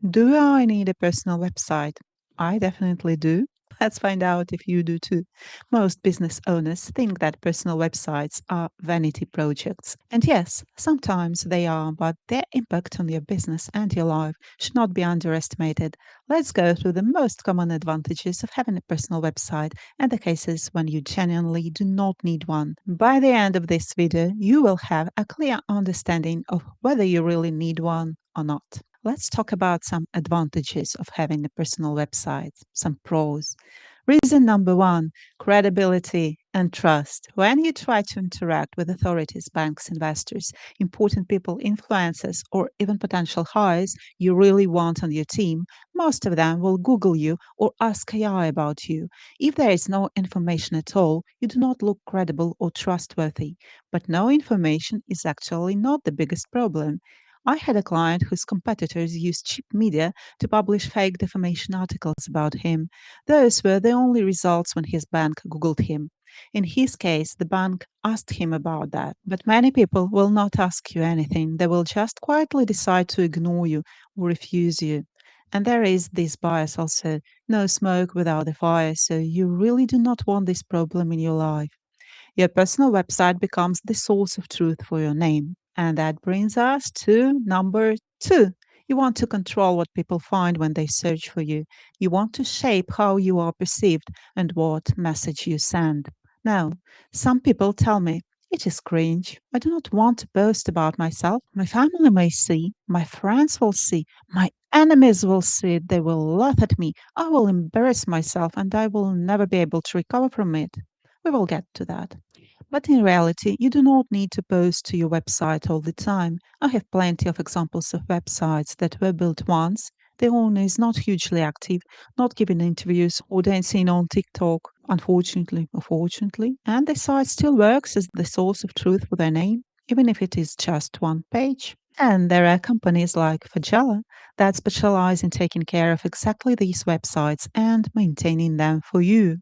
Do I need a personal website? I definitely do. Let's find out if you do too. Most business owners think that personal websites are vanity projects. And yes, sometimes they are, but their impact on your business and your life should not be underestimated. Let's go through the most common advantages of having a personal website and the cases when you genuinely do not need one. By the end of this video, you will have a clear understanding of whether you really need one or not. Let's talk about some advantages of having a personal website, some pros. Reason number one, credibility and trust. When you try to interact with authorities, banks, investors, important people, influencers, or even potential hires you really want on your team, most of them will Google you or ask AI about you. If there is no information at all, you do not look credible or trustworthy. But no information is actually not the biggest problem. I had a client whose competitors used cheap media to publish fake defamation articles about him. Those were the only results when his bank Googled him. In his case, the bank asked him about that. But many people will not ask you anything. They will just quietly decide to ignore you or refuse you. And there is this bias also no smoke without a fire. So you really do not want this problem in your life. Your personal website becomes the source of truth for your name. And that brings us to number two. You want to control what people find when they search for you. You want to shape how you are perceived and what message you send. Now, some people tell me, it is cringe. I do not want to boast about myself. My family may see, my friends will see, my enemies will see it. They will laugh at me. I will embarrass myself and I will never be able to recover from it. We will get to that. But in reality, you do not need to post to your website all the time. I have plenty of examples of websites that were built once. The owner is not hugely active, not giving interviews or dancing on TikTok, unfortunately or fortunately, and the site still works as the source of truth for their name, even if it is just one page. And there are companies like Fajela that specialize in taking care of exactly these websites and maintaining them for you.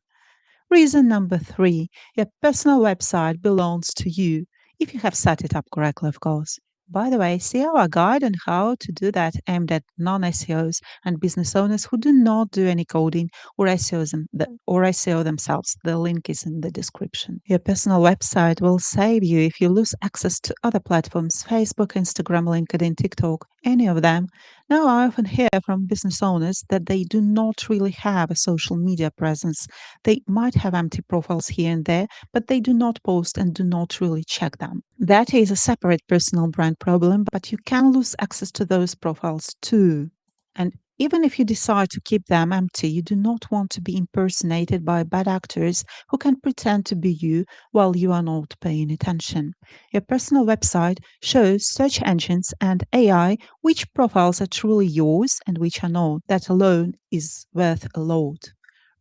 Reason number three, your personal website belongs to you, if you have set it up correctly, of course. By the way, see our guide on how to do that aimed at non SEOs and business owners who do not do any coding or SEO themselves. The link is in the description. Your personal website will save you if you lose access to other platforms Facebook, Instagram, LinkedIn, TikTok, any of them. Now, I often hear from business owners that they do not really have a social media presence. They might have empty profiles here and there, but they do not post and do not really check them. That is a separate personal brand problem, but you can lose access to those profiles too. And even if you decide to keep them empty, you do not want to be impersonated by bad actors who can pretend to be you while you are not paying attention. Your personal website shows search engines and AI which profiles are truly yours and which are not. That alone is worth a lot.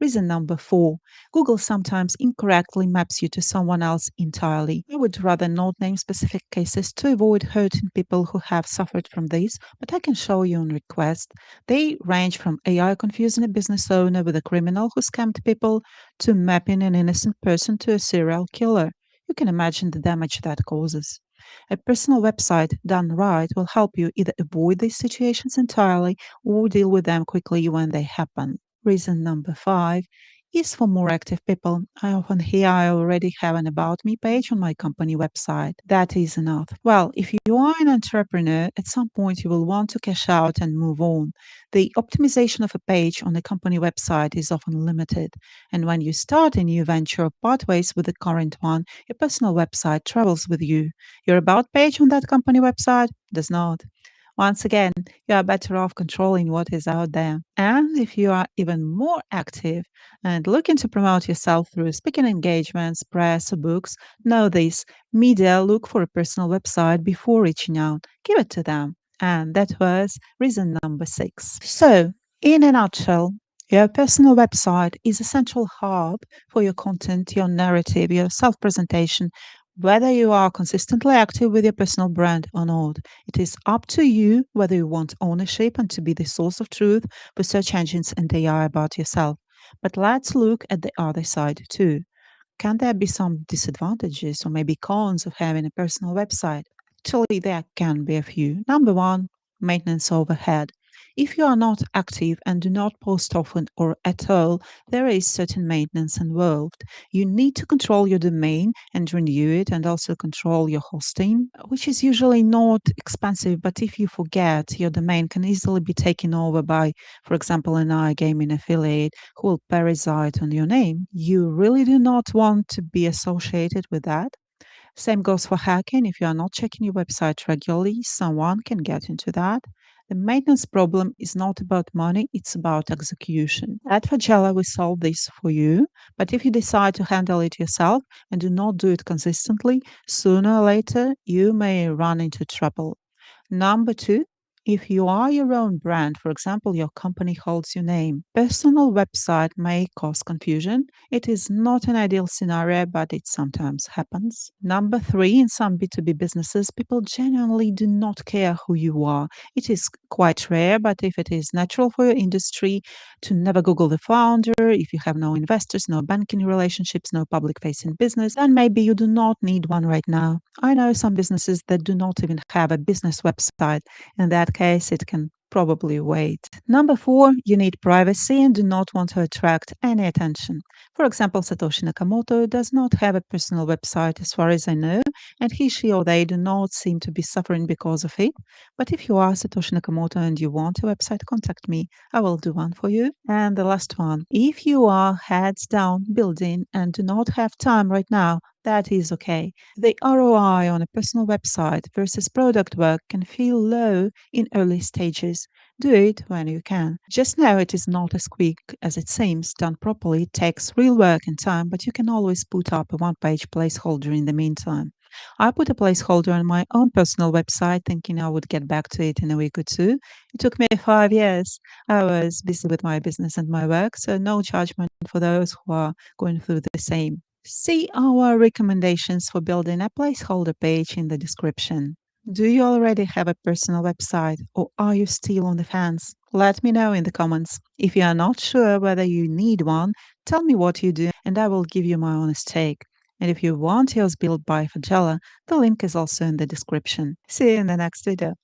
Reason number four, Google sometimes incorrectly maps you to someone else entirely. I would rather not name specific cases to avoid hurting people who have suffered from this, but I can show you on request. They range from AI confusing a business owner with a criminal who scammed people to mapping an innocent person to a serial killer. You can imagine the damage that causes. A personal website done right will help you either avoid these situations entirely or deal with them quickly when they happen. Reason number five is for more active people. I often hear I already have an About Me page on my company website. That is enough. Well, if you are an entrepreneur, at some point you will want to cash out and move on. The optimization of a page on a company website is often limited. And when you start a new venture or part ways with the current one, your personal website travels with you. Your About page on that company website does not. Once again, you are better off controlling what is out there. And if you are even more active and looking to promote yourself through speaking engagements, press, or books, know this media look for a personal website before reaching out. Give it to them. And that was reason number six. So, in a nutshell, your personal website is a central hub for your content, your narrative, your self presentation, whether you are consistently active with your personal brand or not. It is up to you whether you want ownership and to be the source of truth for search engines and AI about yourself. But let's look at the other side too. Can there be some disadvantages or maybe cons of having a personal website? Actually, there can be a few. Number one, maintenance overhead. If you are not active and do not post often or at all, there is certain maintenance involved. You need to control your domain and renew it, and also control your hosting, which is usually not expensive. But if you forget, your domain can easily be taken over by, for example, an iGaming affiliate who will parasite on your name. You really do not want to be associated with that. Same goes for hacking. If you are not checking your website regularly, someone can get into that. The maintenance problem is not about money, it's about execution. At Fajela, we solve this for you, but if you decide to handle it yourself and do not do it consistently, sooner or later you may run into trouble. Number two, if you are your own brand, for example, your company holds your name, personal website may cause confusion. It is not an ideal scenario, but it sometimes happens. Number three, in some B2B businesses, people genuinely do not care who you are. It is quite rare, but if it is natural for your industry to never Google the founder, if you have no investors, no banking relationships, no public facing business, then maybe you do not need one right now. I know some businesses that do not even have a business website. In that case, it can probably wait. Number four, you need privacy and do not want to attract any attention. For example, Satoshi Nakamoto does not have a personal website as far as I know, and he, she, or they do not seem to be suffering because of it. But if you are Satoshi Nakamoto and you want a website, contact me. I will do one for you. And the last one, if you are heads down building and do not have time right now, that is okay. The ROI on a personal website versus product work can feel low in early stages. Do it when you can. Just know it is not as quick as it seems. Done properly, it takes real work and time, but you can always put up a one page placeholder in the meantime. I put a placeholder on my own personal website thinking I would get back to it in a week or two. It took me 5 years. I was busy with my business and my work, so no judgment for those who are going through the same. See our recommendations for building a placeholder page in the description. Do you already have a personal website or are you still on the fence? Let me know in the comments. If you are not sure whether you need one, tell me what you do and I will give you my honest take. And if you want yours built by Fajela, the link is also in the description. See you in the next video.